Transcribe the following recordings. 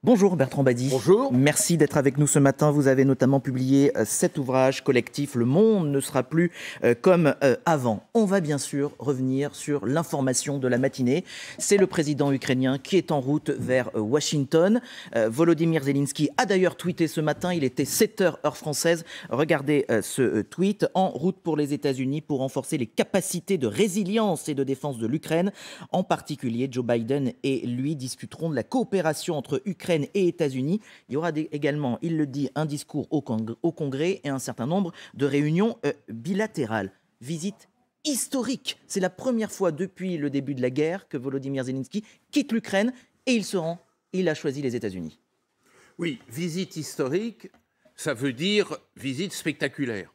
Bonjour Bertrand Badi. Bonjour. Merci d'être avec nous ce matin. Vous avez notamment publié cet ouvrage collectif « Le monde ne sera plus comme avant ». On va bien sûr revenir sur l'information de la matinée. C'est le président ukrainien qui est en route vers Washington. Volodymyr Zelensky a d'ailleurs tweeté ce matin. Il était 7h heure française. Regardez ce tweet. En route pour les États-Unis pour renforcer les capacités de résilience et de défense de l'Ukraine. En particulier, Joe Biden et lui discuteront de la coopération entre Ukraine et États-Unis. Il y aura également, il le dit, un discours au Congrès et un certain nombre de réunions bilatérales. Visite historique. C'est la première fois depuis le début de la guerre que Volodymyr Zelensky quitte l'Ukraine et il se rend. Il a choisi les États-Unis. Oui, visite historique, ça veut dire visite spectaculaire.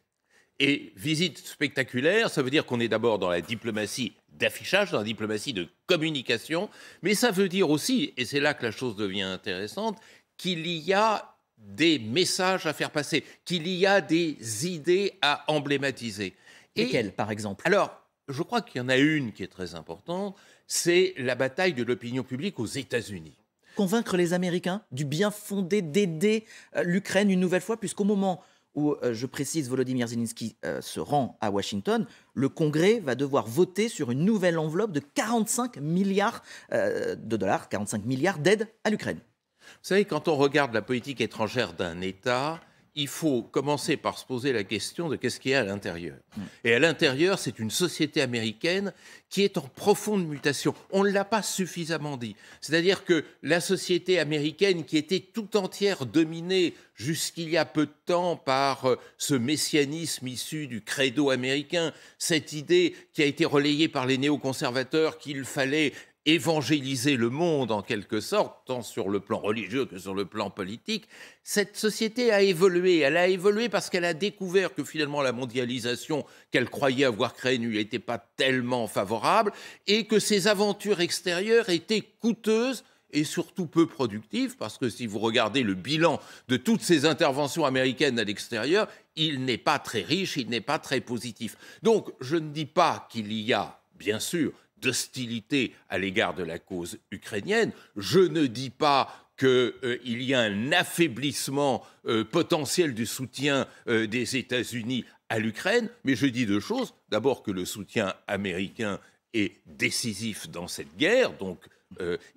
Et visite spectaculaire, ça veut dire qu'on est d'abord dans la diplomatie d'affichage, dans la diplomatie de communication, mais ça veut dire aussi, et c'est là que la chose devient intéressante, qu'il y a des messages à faire passer, qu'il y a des idées à emblématiser. Lesquelles, par exemple? Alors, je crois qu'il y en a une qui est très importante, c'est la bataille de l'opinion publique aux États-Unis. Convaincre les Américains du bien fondé d'aider l'Ukraine une nouvelle fois, puisqu'au moment où, je précise, Volodymyr Zelensky se rend à Washington, le Congrès va devoir voter sur une nouvelle enveloppe de 45 milliards de dollars, 45 milliards d'aides à l'Ukraine. Vous savez, quand on regarde la politique étrangère d'un État, il faut commencer par se poser la question de qu'est-ce qu'il y a à l'intérieur. Et à l'intérieur, c'est une société américaine qui est en profonde mutation. On ne l'a pas suffisamment dit. C'est-à-dire que la société américaine qui était tout entière dominée jusqu'il y a peu de temps par ce messianisme issu du credo américain, cette idée qui a été relayée par les néoconservateurs qu'il fallait évangéliser le monde en quelque sorte, tant sur le plan religieux que sur le plan politique, cette société a évolué. Elle a évolué parce qu'elle a découvert que finalement la mondialisation qu'elle croyait avoir créée ne lui était pas tellement favorable et que ses aventures extérieures étaient coûteuses et surtout peu productives, parce que si vous regardez le bilan de toutes ces interventions américaines à l'extérieur, il n'est pas très riche, il n'est pas très positif. Donc je ne dis pas qu'il y a, bien sûr, d'hostilité à l'égard de la cause ukrainienne. Je ne dis pas qu'il y a un affaiblissement potentiel du soutien des États-Unis à l'Ukraine, mais je dis deux choses. D'abord que le soutien américain est décisif dans cette guerre, donc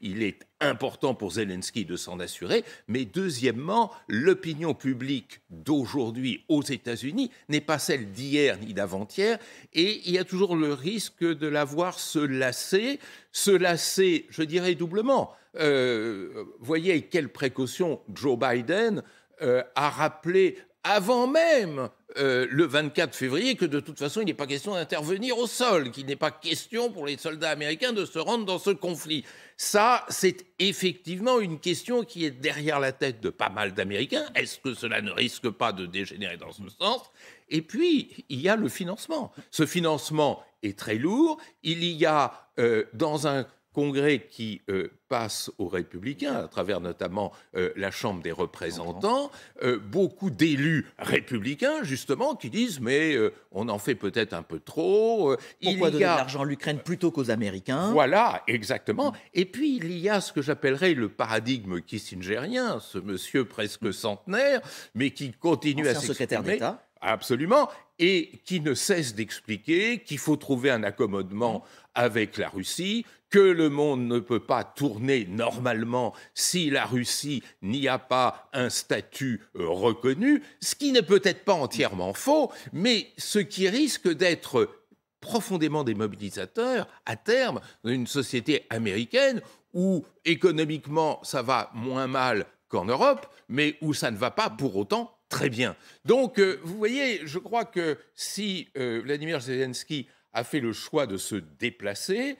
il est important pour Zelensky de s'en assurer, mais deuxièmement, l'opinion publique d'aujourd'hui aux États-Unis n'est pas celle d'hier ni d'avant-hier, et il y a toujours le risque de la voir se lasser, je dirais doublement. Voyez avec quelle précaution Joe Biden a rappelé avant même le 24 février que de toute façon il n'est pas question d'intervenir au sol, qu'il n'est pas question pour les soldats américains de se rendre dans ce conflit. Ça, c'est effectivement une question qui est derrière la tête de pas mal d'Américains. Est-ce que cela ne risque pas de dégénérer dans ce sens? Et puis, il y a le financement. Ce financement est très lourd. Il y a dans un Congrès qui passe aux Républicains, à travers notamment la Chambre des représentants, beaucoup d'élus républicains, justement, qui disent « mais on en fait peut-être un peu trop ». Pourquoi donner de l'argent à l'Ukraine plutôt qu'aux Américains? Voilà, exactement. Et puis, il y a ce que j'appellerais le paradigme kissingerien, ce monsieur presque centenaire, mais qui continue à s'exprimer. Secrétaire d'État. Absolument, et qui ne cesse d'expliquer qu'il faut trouver un accommodement avec la Russie, que le monde ne peut pas tourner normalement si la Russie n'y a pas un statut reconnu, ce qui n'est peut-être pas entièrement faux, mais ce qui risque d'être profondément démobilisateur à terme d'une société américaine où économiquement ça va moins mal qu'en Europe, mais où ça ne va pas pour autant très bien. Donc, vous voyez, je crois que si Vladimir Zelensky a fait le choix de se déplacer,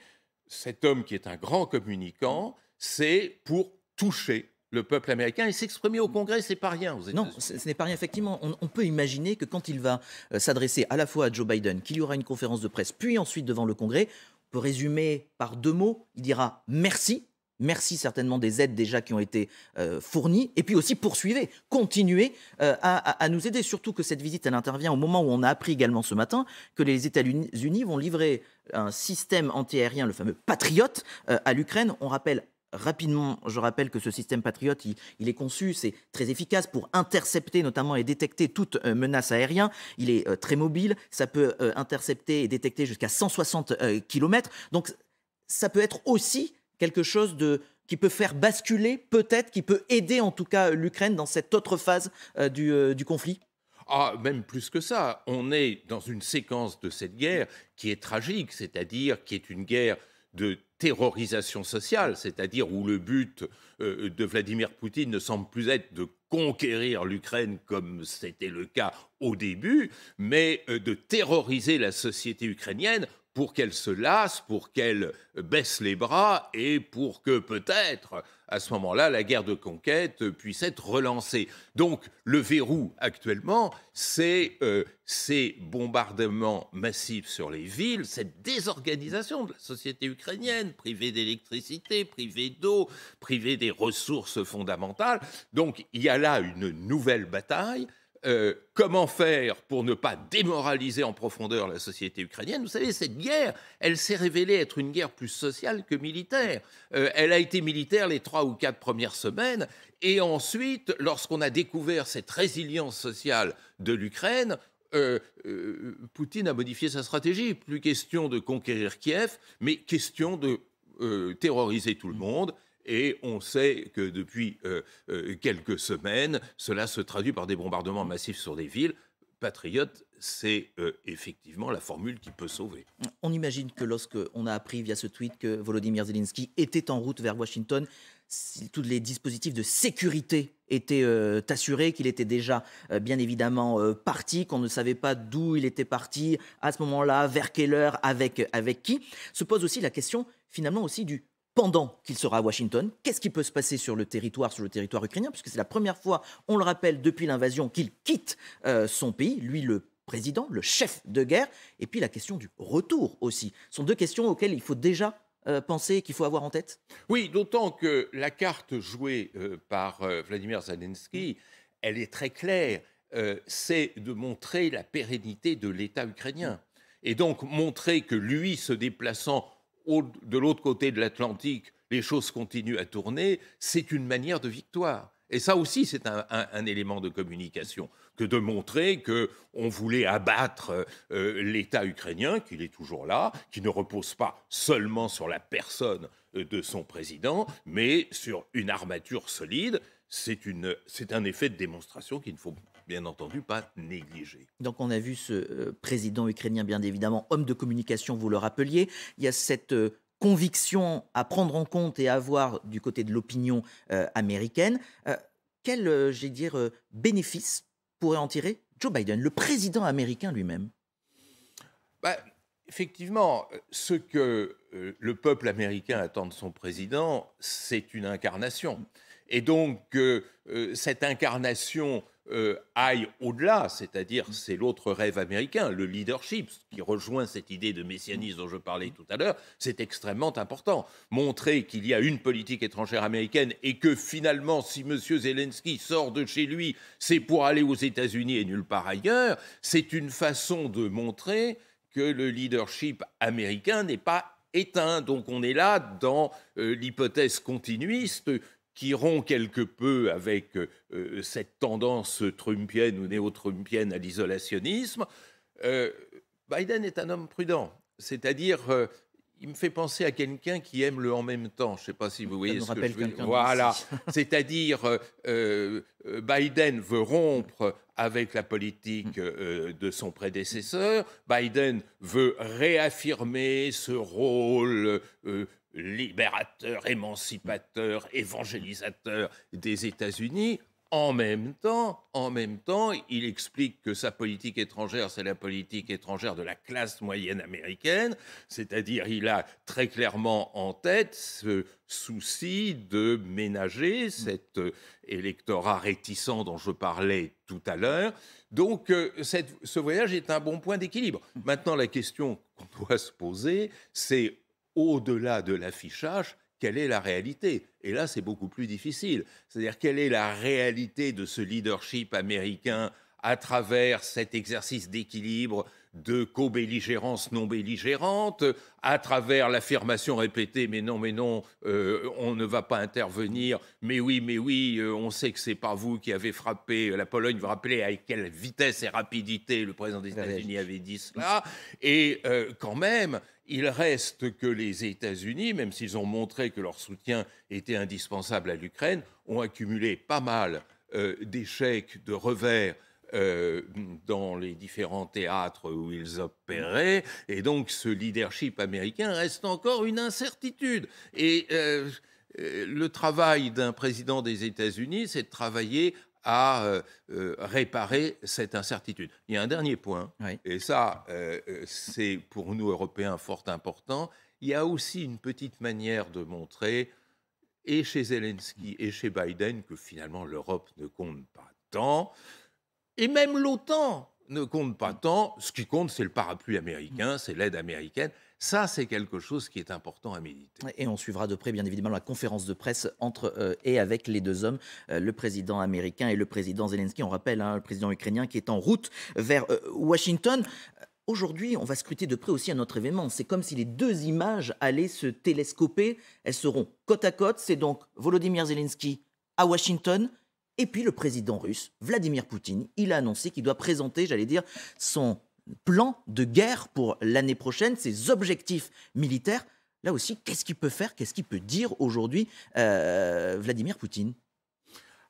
cet homme qui est un grand communicant, c'est pour toucher le peuple américain et s'exprimer au Congrès, c'est pas rien. Non, ce n'est pas rien, effectivement. On peut imaginer que quand il va s'adresser à la fois à Joe Biden, qu'il y aura une conférence de presse, puis ensuite devant le Congrès, on peut résumer par deux mots, il dira merci. Merci certainement des aides déjà qui ont été fournies, et puis aussi poursuivez, continuez à nous aider, surtout que cette visite, elle intervient au moment où on a appris également ce matin que les États-Unis vont livrer un système antiaérien, le fameux Patriot, à l'Ukraine. On rappelle rapidement, je rappelle que ce système Patriot, il est conçu, c'est très efficace pour intercepter notamment et détecter toute menace aérienne. Il est très mobile, ça peut intercepter et détecter jusqu'à 160 km. Donc ça peut être aussi quelque chose qui peut faire basculer, peut-être, qui peut aider en tout cas l'Ukraine dans cette autre phase du conflit. Ah, même plus que ça, on est dans une séquence de cette guerre qui est tragique, c'est-à-dire qui est une guerre de terrorisation sociale, c'est-à-dire où le but de Vladimir Poutine ne semble plus être de conquérir l'Ukraine comme c'était le cas au début, mais de terroriser la société ukrainienne pour qu'elle se lasse, pour qu'elle baisse les bras et pour que peut-être, à ce moment-là, la guerre de conquête puisse être relancée. Donc le verrou actuellement, c'est ces bombardements massifs sur les villes, cette désorganisation de la société ukrainienne, privée d'électricité, privée d'eau, privée des ressources fondamentales. Donc il y a là une nouvelle bataille. Comment faire pour ne pas démoraliser en profondeur la société ukrainienne? Vous savez, cette guerre, elle s'est révélée être une guerre plus sociale que militaire. Elle a été militaire les 3 ou 4 premières semaines, et ensuite, lorsqu'on a découvert cette résilience sociale de l'Ukraine, Poutine a modifié sa stratégie. Plus question de conquérir Kiev, mais question de terroriser tout le monde. Et on sait que depuis quelques semaines, cela se traduit par des bombardements massifs sur des villes. Patriote, c'est effectivement la formule qui peut sauver. On imagine que lorsqu'on a appris via ce tweet que Volodymyr Zelensky était en route vers Washington, si tous les dispositifs de sécurité étaient assurés, qu'il était déjà bien évidemment parti, qu'on ne savait pas d'où il était parti, à ce moment-là, vers quelle heure, avec qui, se pose aussi la question finalement aussi du pendant qu'il sera à Washington, qu'est-ce qui peut se passer sur le territoire ukrainien, puisque c'est la première fois, on le rappelle, depuis l'invasion qu'il quitte son pays, lui le président, le chef de guerre, et puis la question du retour aussi. Ce sont deux questions auxquelles il faut déjà penser, qu'il faut avoir en tête. Oui, d'autant que la carte jouée par Vladimir Zelensky, elle est très claire, c'est de montrer la pérennité de l'État ukrainien. Et donc montrer que lui, se déplaçant de l'autre côté de l'Atlantique, les choses continuent à tourner, c'est une manière de victoire. Et ça aussi, c'est un élément de communication, que de montrer qu'on voulait abattre l'État ukrainien, qu'il est toujours là, qui ne repose pas seulement sur la personne de son président, mais sur une armature solide. C'est un effet de démonstration qu'il ne faut bien entendu pas négliger. Donc on a vu ce président ukrainien, bien évidemment, homme de communication, vous le rappeliez. Il y a cette conviction à prendre en compte et à avoir du côté de l'opinion américaine. Quel, bénéfice pourrait en tirer Joe Biden, le président américain lui-même? Effectivement, ce que le peuple américain attend de son président, c'est une incarnation. Et donc, cette incarnation aille au-delà, c'est-à-dire c'est l'autre rêve américain, le leadership, qui rejoint cette idée de messianisme dont je parlais tout à l'heure, c'est extrêmement important. Montrer qu'il y a une politique étrangère américaine et que finalement, si M. Zelensky sort de chez lui, c'est pour aller aux États-Unis et nulle part ailleurs, c'est une façon de montrer que le leadership américain n'est pas éteint. Donc on est là dans l'hypothèse continuiste qui rompt quelque peu avec cette tendance trumpienne ou néo-trumpienne à l'isolationnisme. Biden est un homme prudent, c'est-à-dire il me fait penser à quelqu'un qui aime le en même temps. Je ne sais pas si vous voyez ce que je veux dire. Voilà, c'est-à-dire Biden veut rompre avec la politique de son prédécesseur. Biden veut réaffirmer ce rôle libérateur, émancipateur, évangélisateur des États-Unis. En même temps, il explique que sa politique étrangère, c'est la politique étrangère de la classe moyenne américaine, c'est-à-dire il a très clairement en tête ce souci de ménager cet électorat réticent dont je parlais tout à l'heure. Donc ce voyage est un bon point d'équilibre. Maintenant, la question qu'on doit se poser, c'est au-delà de l'affichage, quelle est la réalité? Et là, c'est beaucoup plus difficile. C'est-à-dire, quelle est la réalité de ce leadership américain à travers cet exercice d'équilibre de co-belligérance non belligérante, à travers l'affirmation répétée mais non, on ne va pas intervenir, mais oui, on sait que c'est pas vous qui avez frappé la Pologne. Vous vous rappelez à quelle vitesse et rapidité le président des États-Unis avait dit cela. Et quand même, il reste que les États-Unis, même s'ils ont montré que leur soutien était indispensable à l'Ukraine, ont accumulé pas mal d'échecs, de revers dans les différents théâtres où ils opéraient, et donc ce leadership américain reste encore une incertitude. Et le travail d'un président des États-Unis, c'est de travailler à réparer cette incertitude. Il y a un dernier point, oui. Et ça, c'est pour nous, Européens, fort important. Il y a aussi une petite manière de montrer, et chez Zelensky et chez Biden, que finalement l'Europe ne compte pas tant, et même l'OTAN ne compte pas tant. Ce qui compte, c'est le parapluie américain, c'est l'aide américaine. Ça, c'est quelque chose qui est important à méditer. Et on suivra de près, bien évidemment, la conférence de presse entre et avec les deux hommes, le président américain et le président Zelensky. On rappelle, le président ukrainien qui est en route vers Washington. Aujourd'hui, on va scruter de près aussi un autre événement. C'est comme si les deux images allaient se télescoper. Elles seront côte à côte. C'est donc Volodymyr Zelensky à Washington. Et puis le président russe, Vladimir Poutine, il a annoncé qu'il doit présenter, j'allais dire, son plan de guerre pour l'année prochaine, ses objectifs militaires. Là aussi, qu'est-ce qu'il peut faire, qu'est-ce qu'il peut dire aujourd'hui, Vladimir Poutine?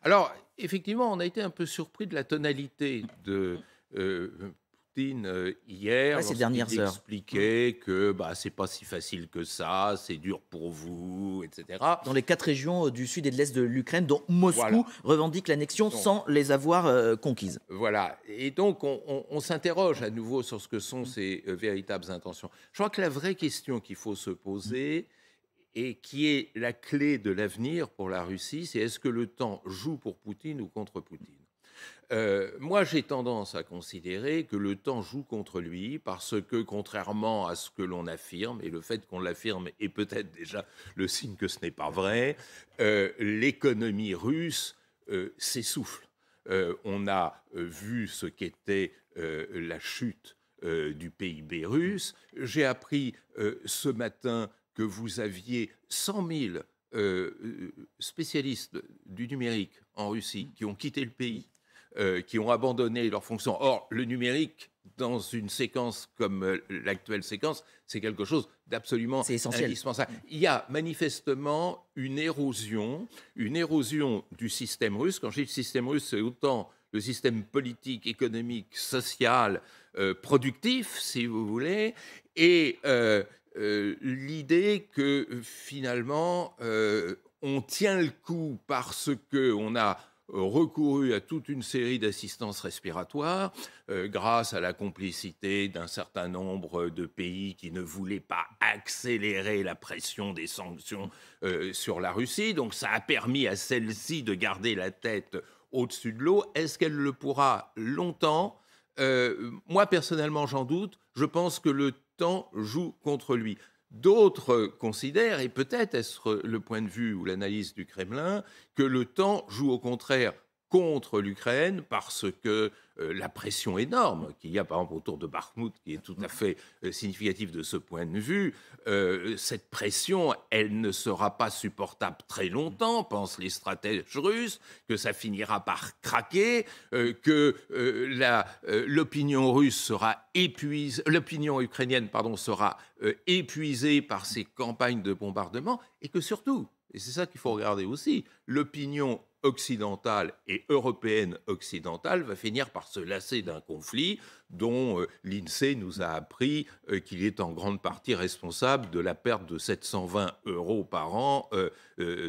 Alors, effectivement, on a été un peu surpris de la tonalité de hier, ces dernières heures, expliquait que c'est pas si facile que ça, c'est dur pour vous, etc. Dans les 4 régions du sud et de l'est de l'Ukraine, dont Moscou revendique l'annexion sans les avoir conquises. Voilà. Et donc, on s'interroge à nouveau sur ce que sont ces véritables intentions. Je crois que la vraie question qu'il faut se poser, et qui est la clé de l'avenir pour la Russie, c'est est-ce que le temps joue pour Poutine ou contre Poutine? Moi, j'ai tendance à considérer que le temps joue contre lui parce que, contrairement à ce que l'on affirme, et le fait qu'on l'affirme est peut-être déjà le signe que ce n'est pas vrai, l'économie russe s'essouffle. On a vu ce qu'était la chute du PIB russe. J'ai appris ce matin que vous aviez 100 000 spécialistes du numérique en Russie qui ont quitté le pays, qui ont abandonné leurs fonctions. Or, le numérique, dans une séquence comme l'actuelle séquence, c'est quelque chose d'absolument indispensable. Il y a manifestement une érosion du système russe. Quand je dis le système russe, c'est autant le système politique, économique, social, productif, si vous voulez, et l'idée que finalement, on tient le coup parce qu'on a recouru à toute une série d'assistances respiratoires grâce à la complicité d'un certain nombre de pays qui ne voulaient pas accélérer la pression des sanctions sur la Russie. Donc ça a permis à celle-ci de garder la tête au-dessus de l'eau. Est-ce qu'elle le pourra longtemps? Moi, personnellement, j'en doute. Je pense que le temps joue contre lui. D'autres considèrent, et peut-être est-ce le point de vue ou l'analyse du Kremlin, que le temps joue au contraire contre l'Ukraine parce que la pression énorme qu'il y a par exemple autour de Bakhmout, qui est tout à fait significative de ce point de vue, cette pression, elle ne sera pas supportable très longtemps, pensent les stratèges russes, que ça finira par craquer, que l'opinion russe sera épuisée, l'opinion ukrainienne, sera épuisée par ces campagnes de bombardement, et que surtout, et c'est ça qu'il faut regarder aussi, l'opinion occidentale et européenne occidentale va finir par se lasser d'un conflit dont l'INSEE nous a appris qu'il est en grande partie responsable de la perte de 720 € par an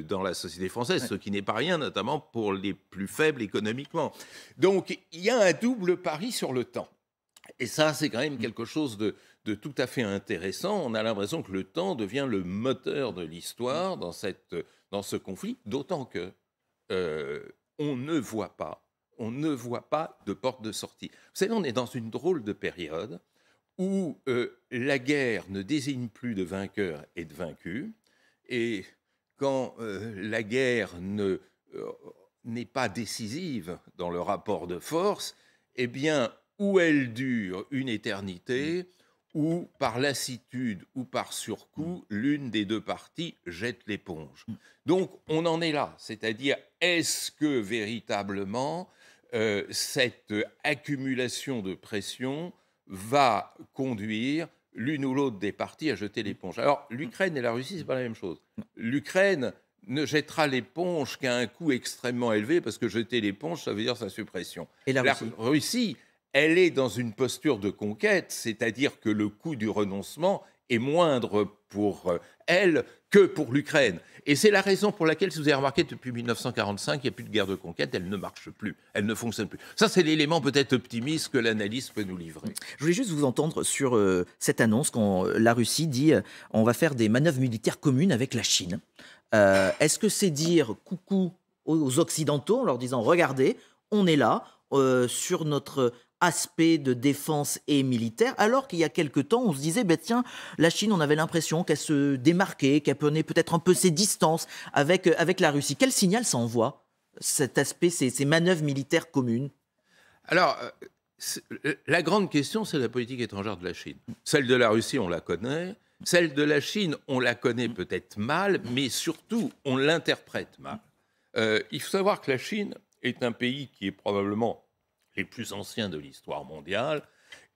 dans la société française, ce qui n'est pas rien, notamment pour les plus faibles économiquement. Donc il y a un double pari sur le temps. Et ça, c'est quand même quelque chose de tout à fait intéressant. On a l'impression que le temps devient le moteur de l'histoire dans ce conflit, d'autant que on ne voit pas de porte de sortie. Vous savez, on est dans une drôle de période où la guerre ne désigne plus de vainqueurs et de vaincus, et quand la guerre n'est pas décisive dans le rapport de force, eh bien, ou elle dure une éternité, ou par lassitude ou par surcoût, l'une des deux parties jette l'éponge. Donc on en est là, c'est-à-dire est-ce que véritablement cette accumulation de pression va conduire l'une ou l'autre des parties à jeter l'éponge. Alors l'Ukraine et la Russie, c'est pas la même chose. L'Ukraine ne jettera l'éponge qu'à un coût extrêmement élevé, parce que jeter l'éponge, ça veut dire sa suppression. Et la Russie, elle est dans une posture de conquête, c'est-à-dire que le coût du renoncement est moindre pour elle que pour l'Ukraine. Et c'est la raison pour laquelle, si vous avez remarqué, depuis 1945, il n'y a plus de guerre de conquête, elle ne marche plus, elle ne fonctionne plus. Ça, c'est l'élément peut-être optimiste que l'analyse peut nous livrer. Je voulais juste vous entendre sur cette annonce quand la Russie dit on va faire des manœuvres militaires communes avec la Chine. Est-ce que c'est dire coucou aux Occidentaux en leur disant regardez, on est là sur notre aspect de défense et militaire, alors qu'il y a quelque temps, on se disait, tiens, la Chine, on avait l'impression qu'elle se démarquait, qu'elle prenait peut-être un peu ses distances avec la Russie. Quel signal ça envoie, cet aspect, ces manœuvres militaires communes? Alors, la grande question, c'est la politique étrangère de la Chine. Celle de la Russie, on la connaît. Celle de la Chine, on la connaît peut-être mal, mais surtout, on l'interprète mal. Il faut savoir que la Chine est un pays qui est probablement les plus anciens de l'histoire mondiale,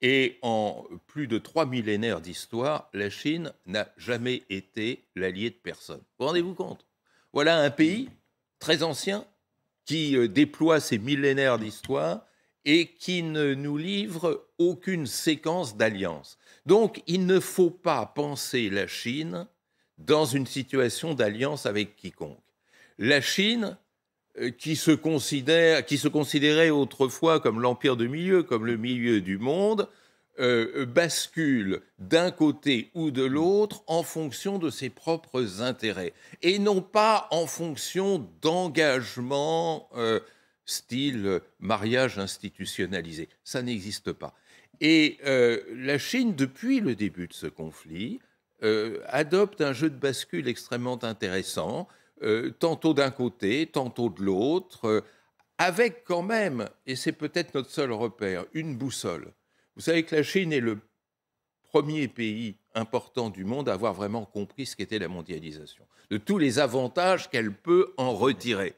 et en plus de 3 millénaires d'histoire, la Chine n'a jamais été l'allié de personne. Vous rendez-vous compte? Voilà un pays très ancien qui déploie ses millénaires d'histoire et qui ne nous livre aucune séquence d'alliance. Donc, il ne faut pas penser la Chine dans une situation d'alliance avec quiconque. La Chine, qui se considérait autrefois comme l'empire de milieu, comme le milieu du monde, bascule d'un côté ou de l'autre en fonction de ses propres intérêts, et non pas en fonction d'engagements style mariage institutionnalisé. Ça n'existe pas. Et la Chine, depuis le début de ce conflit, adopte un jeu de bascule extrêmement intéressant, tantôt d'un côté, tantôt de l'autre, avec quand même, et c'est peut-être notre seul repère, une boussole. Vous savez que la Chine est le premier pays important du monde à avoir vraiment compris ce qu'était la mondialisation, de tous les avantages qu'elle peut en retirer.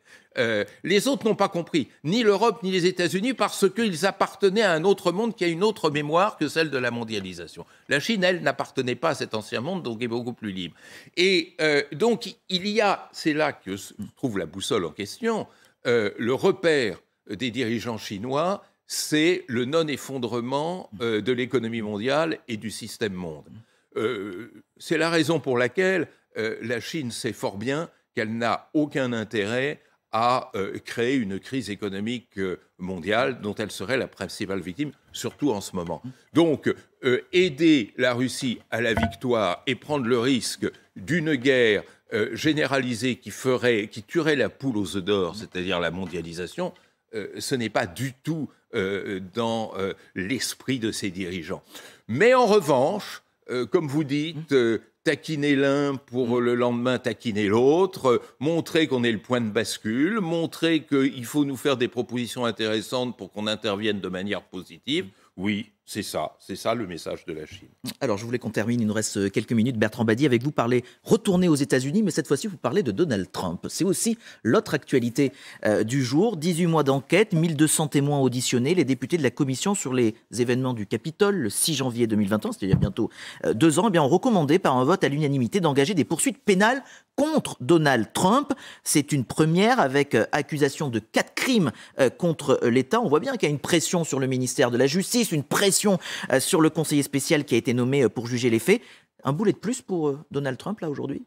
Les autres n'ont pas compris, ni l'Europe ni les États-Unis, parce qu'ils appartenaient à un autre monde qui a une autre mémoire que celle de la mondialisation. La Chine, elle, n'appartenait pas à cet ancien monde, donc est beaucoup plus libre. Et donc, il y a, c'est là que se trouve la boussole en question, le repère des dirigeants chinois, c'est le non-effondrement de l'économie mondiale et du système monde. C'est la raison pour laquelle la Chine sait fort bien qu'elle n'a aucun intérêt à créer une crise économique mondiale dont elle serait la principale victime, surtout en ce moment. Donc, aider la Russie à la victoire et prendre le risque d'une guerre généralisée qui tuerait la poule aux œufs d'or, c'est-à-dire la mondialisation, ce n'est pas du tout dans l'esprit de ces dirigeants. Mais en revanche, comme vous dites, taquiner l'un pour le lendemain taquiner l'autre, montrer qu'on est le point de bascule, montrer qu'il faut nous faire des propositions intéressantes pour qu'on intervienne de manière positive. Oui, c'est ça le message de la Chine. Alors, je voulais qu'on termine, il nous reste quelques minutes. Bertrand Badi, avec vous, retourner aux États-Unis, mais cette fois-ci, vous parlez de Donald Trump. C'est aussi l'autre actualité du jour. 18 mois d'enquête, 1200 témoins auditionnés. Les députés de la commission sur les événements du Capitole, le 6 janvier 2021, c'est-à-dire bientôt 2 ans, ont recommandé par un vote à l'unanimité d'engager des poursuites pénales contre Donald Trump. C'est une première avec accusation de 4 crimes contre l'État. On voit bien qu'il y a une pression sur le ministère de la Justice, une pression sur le conseiller spécial qui a été nommé pour juger les faits. Un boulet de plus pour Donald Trump, là, aujourd'hui?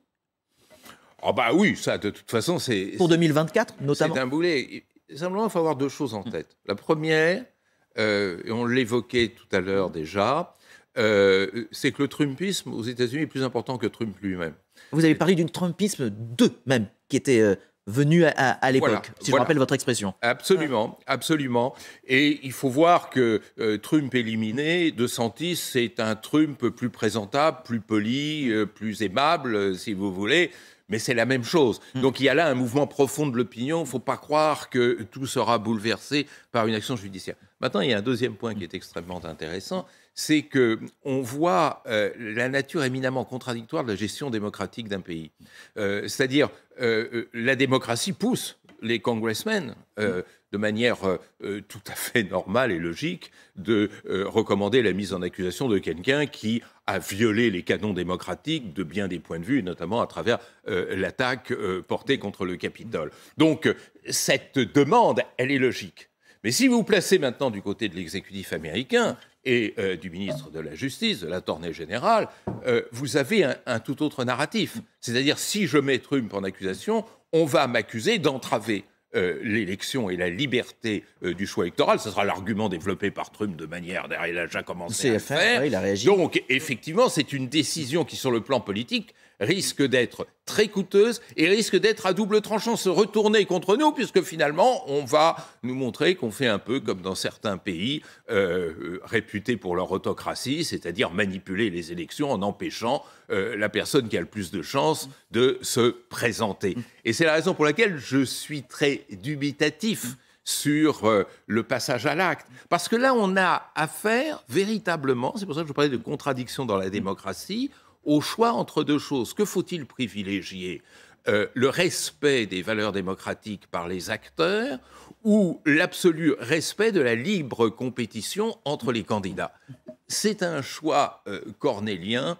Ah bah oui, ça, de toute façon, c'est... Pour 2024, notamment? C'est un boulet. Simplement, il faut avoir 2 choses en tête. La première, et on l'évoquait tout à l'heure déjà, c'est que le Trumpisme aux États-Unis est plus important que Trump lui-même. Vous avez parlé d'une Trumpisme 2, même, qui était venu à l'époque, si je rappelle votre expression. Absolument, absolument. Et il faut voir que Trump éliminé, DeSantis, c'est un Trump plus présentable, plus poli, plus aimable, si vous voulez. mais c'est la même chose. Donc il y a là un mouvement profond de l'opinion. Il ne faut pas croire que tout sera bouleversé par une action judiciaire. Maintenant, il y a un deuxième point qui est extrêmement intéressant, c'est qu'on voit la nature éminemment contradictoire de la gestion démocratique d'un pays. C'est-à-dire, la démocratie pousse les congressmen, de manière tout à fait normale et logique, de recommander la mise en accusation de quelqu'un qui a violé les canons démocratiques de bien des points de vue, notamment à travers l'attaque portée contre le Capitole. Donc, cette demande, elle est logique. Mais si vous vous placez maintenant du côté de l'exécutif américain et du ministre de la Justice, de l'Attorney General, vous avez un tout autre narratif. C'est-à-dire, si je mets Trump en accusation, on va m'accuser d'entraver l'élection et la liberté du choix électoral. Ce sera l'argument développé par Trump de manière... Il a déjà commencé à le faire. Ouais, il a réagi. Donc, effectivement, c'est une décision qui, sur le plan politique, risque d'être très coûteuse et risque d'être à double tranchant, se retourner contre nous, puisque finalement, on va nous montrer qu'on fait un peu comme dans certains pays réputés pour leur autocratie, c'est-à-dire manipuler les élections en empêchant la personne qui a le plus de chances de se présenter. Et c'est la raison pour laquelle je suis très dubitatif sur le passage à l'acte. Parce que là, on a affaire véritablement, c'est pour ça que je parlais de contradiction dans la démocratie, au choix entre deux choses. Que faut-il privilégier ? Le respect des valeurs démocratiques par les acteurs ou l'absolu respect de la libre compétition entre les candidats ? C'est un choix cornélien,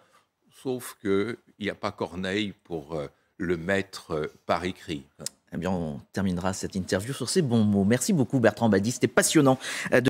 sauf qu'il n'y a pas Corneille pour le mettre par écrit. Eh bien, on terminera cette interview sur ces bons mots. Merci beaucoup Bertrand Badi, c'était passionnant.